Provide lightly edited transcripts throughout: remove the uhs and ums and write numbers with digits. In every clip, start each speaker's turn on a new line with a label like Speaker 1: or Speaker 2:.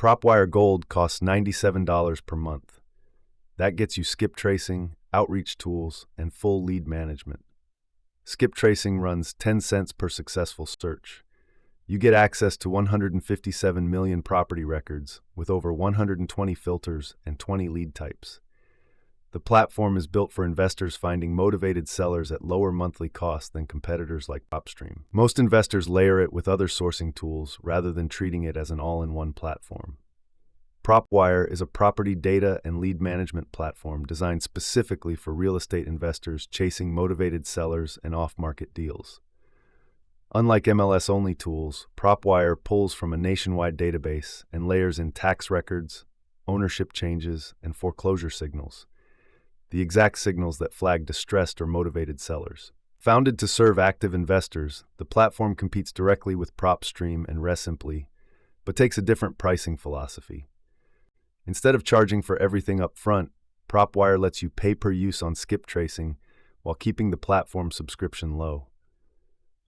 Speaker 1: PropWire Gold costs $97 per month. That gets you skip tracing, outreach tools, and full lead management. Skip tracing runs 10 cents per successful search. You get access to 157 million property records with over 120 filters and 20 lead types. The platform is built for investors finding motivated sellers at lower monthly costs than competitors like PropStream. Most investors layer it with other sourcing tools rather than treating it as an all-in-one platform. PropWire is a property data and lead management platform designed specifically for real estate investors chasing motivated sellers and off-market deals. Unlike MLS-only tools, PropWire pulls from a nationwide database and layers in tax records, ownership changes, and foreclosure signals, the exact signals that flag distressed or motivated sellers. Founded to serve active investors, the platform competes directly with PropStream and Resimply, but takes a different pricing philosophy. Instead of charging for everything up front, PropWire lets you pay per use on skip tracing while keeping the platform subscription low.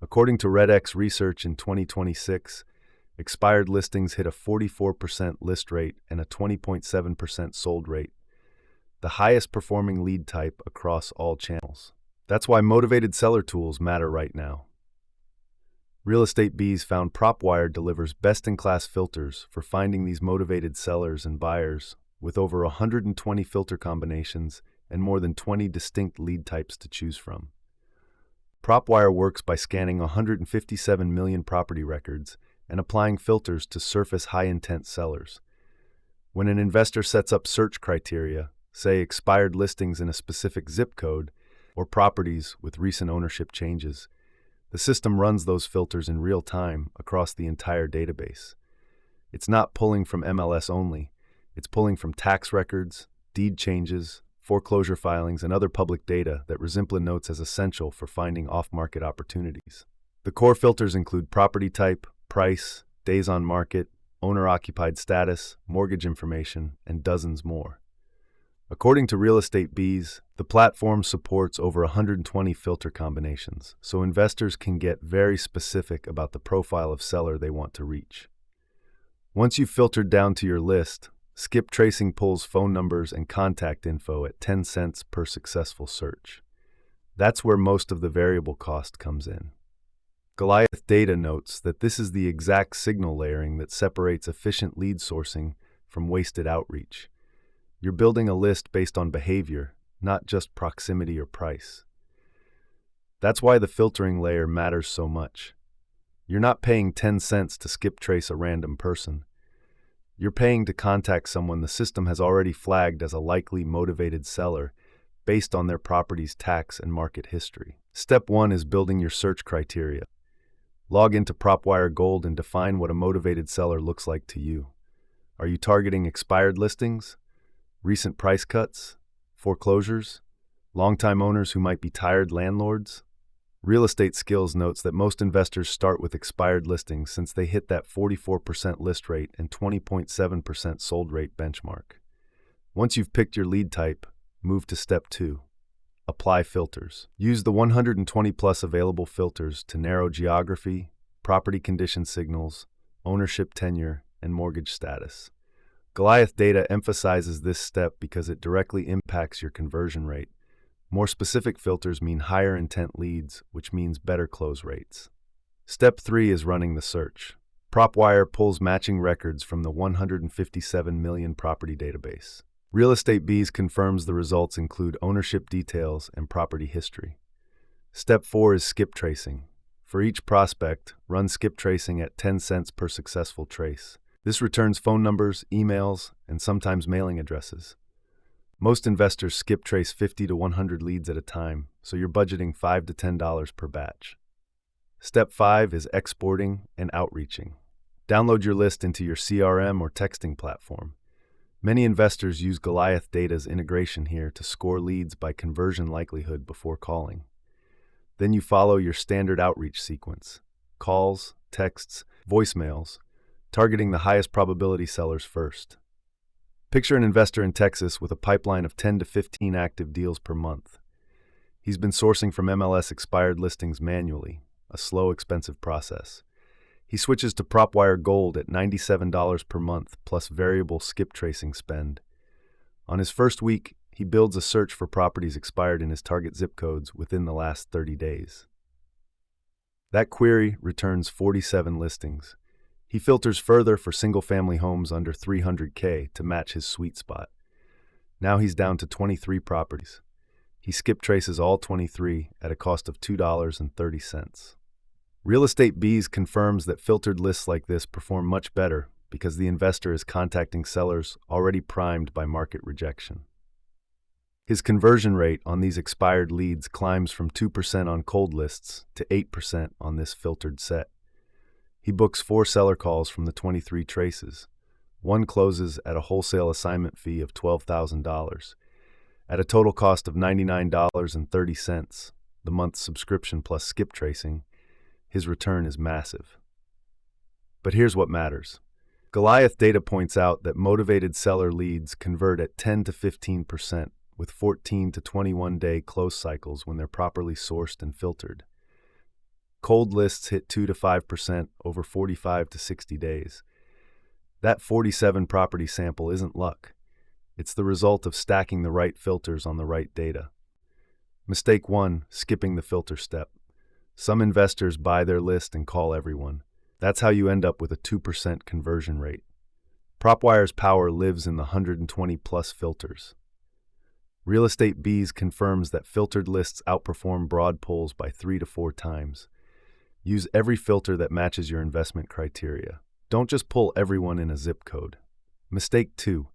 Speaker 1: According to REDX research in 2026, expired listings hit a 44% list rate and a 20.7% sold rate, the highest performing lead type across all channels. That's why motivated seller tools matter right now. Real Estate Bees found PropWire delivers best-in-class filters for finding these motivated sellers and buyers with over 120 filter combinations and more than 20 distinct lead types to choose from. PropWire works by scanning 157 million property records and applying filters to surface high-intent sellers. When an investor sets up search criteria, say expired listings in a specific zip code or properties with recent ownership changes, the system runs those filters in real time across the entire database. It's not pulling from MLS only, it's pulling from tax records, deed changes, foreclosure filings, and other public data that Resimply notes as essential for finding off-market opportunities. The core filters include property type, price, days on market, owner-occupied status, mortgage information, and dozens more. According to Real Estate Bees, the platform supports over 120 filter combinations, so investors can get very specific about the profile of seller they want to reach. Once you've filtered down to your list, skip tracing pulls phone numbers and contact info at 10 cents per successful search. That's where most of the variable cost comes in. Goliath Data notes that this is the exact signal layering that separates efficient lead sourcing from wasted outreach. You're building a list based on behavior, not just proximity or price. That's why the filtering layer matters so much. You're not paying 10 cents to skip trace a random person. You're paying to contact someone the system has already flagged as a likely motivated seller based on their property's tax and market history. Step 1 is building your search criteria. Log into PropWire Gold and define what a motivated seller looks like to you. Are you targeting expired listings? Recent price cuts, foreclosures, long-time owners who might be tired landlords? Real Estate Skills notes that most investors start with expired listings since they hit that 44% list rate and 20.7% sold rate benchmark. Once you've picked your lead type, move to step 2. Apply filters. Use the 120 plus available filters to narrow geography, property condition signals, ownership tenure, and mortgage status. Goliath Data emphasizes this step because it directly impacts your conversion rate. More specific filters mean higher intent leads, which means better close rates. Step 3 is running the search. PropWire pulls matching records from the 157 million property database. Real Estate Bees confirms the results include ownership details and property history. Step 4 is skip tracing. For each prospect, run skip tracing at 10 cents per successful trace. This returns phone numbers, emails, and sometimes mailing addresses. Most investors skip trace 50 to 100 leads at a time, so you're budgeting $5 to $10 per batch. Step 5 is exporting and outreaching. Download your list into your CRM or texting platform. Many investors use Goliath Data's integration here to score leads by conversion likelihood before calling. Then you follow your standard outreach sequence: calls, texts, voicemails, targeting the highest probability sellers first. Picture an investor in Texas with a pipeline of 10 to 15 active deals per month. He's been sourcing from MLS expired listings manually, a slow, expensive process. He switches to PropWire Gold at $97 per month plus variable skip tracing spend. On his first week, he builds a search for properties expired in his target zip codes within the last 30 days. That query returns 47 listings. He filters further for single-family homes under $300K to match his sweet spot. Now he's down to 23 properties. He skip traces all 23 at a cost of $2.30. Real Estate Bees confirms that filtered lists like this perform much better because the investor is contacting sellers already primed by market rejection. His conversion rate on these expired leads climbs from 2% on cold lists to 8% on this filtered set. He books 4 seller calls from the 23 traces. One closes at a wholesale assignment fee of $12,000. At a total cost of $99.30, the month's subscription plus skip tracing, his return is massive. But here's what matters. Goliath Data points out that motivated seller leads convert at 10 to 15%, with 14 to 21-day close cycles when they're properly sourced and filtered. Cold lists hit 2 to 5% over 45 to 60 days. That 47 property sample isn't luck. It's the result of stacking the right filters on the right data. Mistake 1, skipping the filter step. Some investors buy their list and call everyone. That's how you end up with a 2% conversion rate. PropWire's power lives in the 120-plus filters. Real Estate Bees confirms that filtered lists outperform broad polls by 3 to 4 times. Use every filter that matches your investment criteria. Don't just pull everyone in a zip code. Mistake 2,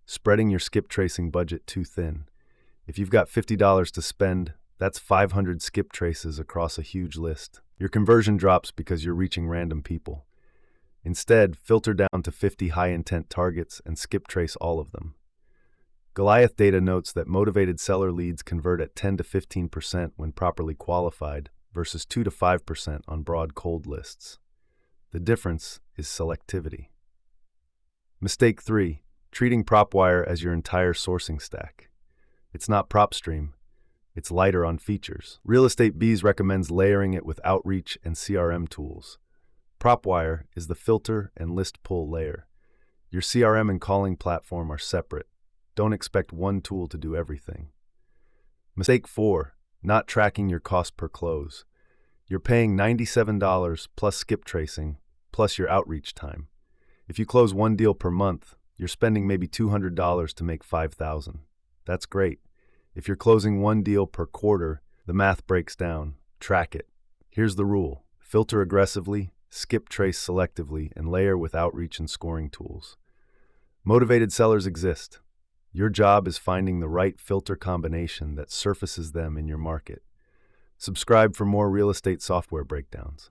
Speaker 1: spreading your skip tracing budget too thin. If you've got $50 to spend, that's 500 skip traces across a huge list. Your conversion drops because you're reaching random people. Instead, filter down to 50 high-intent targets and skip trace all of them. Goliath Data notes that motivated seller leads convert at 10 to 15% when properly qualified versus 2 to 5% on broad cold lists. The difference is selectivity. Mistake 3, treating PropWire as your entire sourcing stack. It's not PropStream. It's lighter on features. Real Estate Bees recommends layering it with outreach and CRM tools. PropWire is the filter and list pull layer. Your CRM and calling platform are separate. Don't expect one tool to do everything. Mistake 4, not tracking your cost per close. You're paying $97 plus skip tracing, plus your outreach time. If you close one deal per month, you're spending maybe $200 to make $5,000. That's great. If you're closing one deal per quarter, the math breaks down. Track it. Here's the rule. Filter aggressively, skip trace selectively, and layer with outreach and scoring tools. Motivated sellers exist. Your job is finding the right filter combination that surfaces them in your market. Subscribe for more real estate software breakdowns.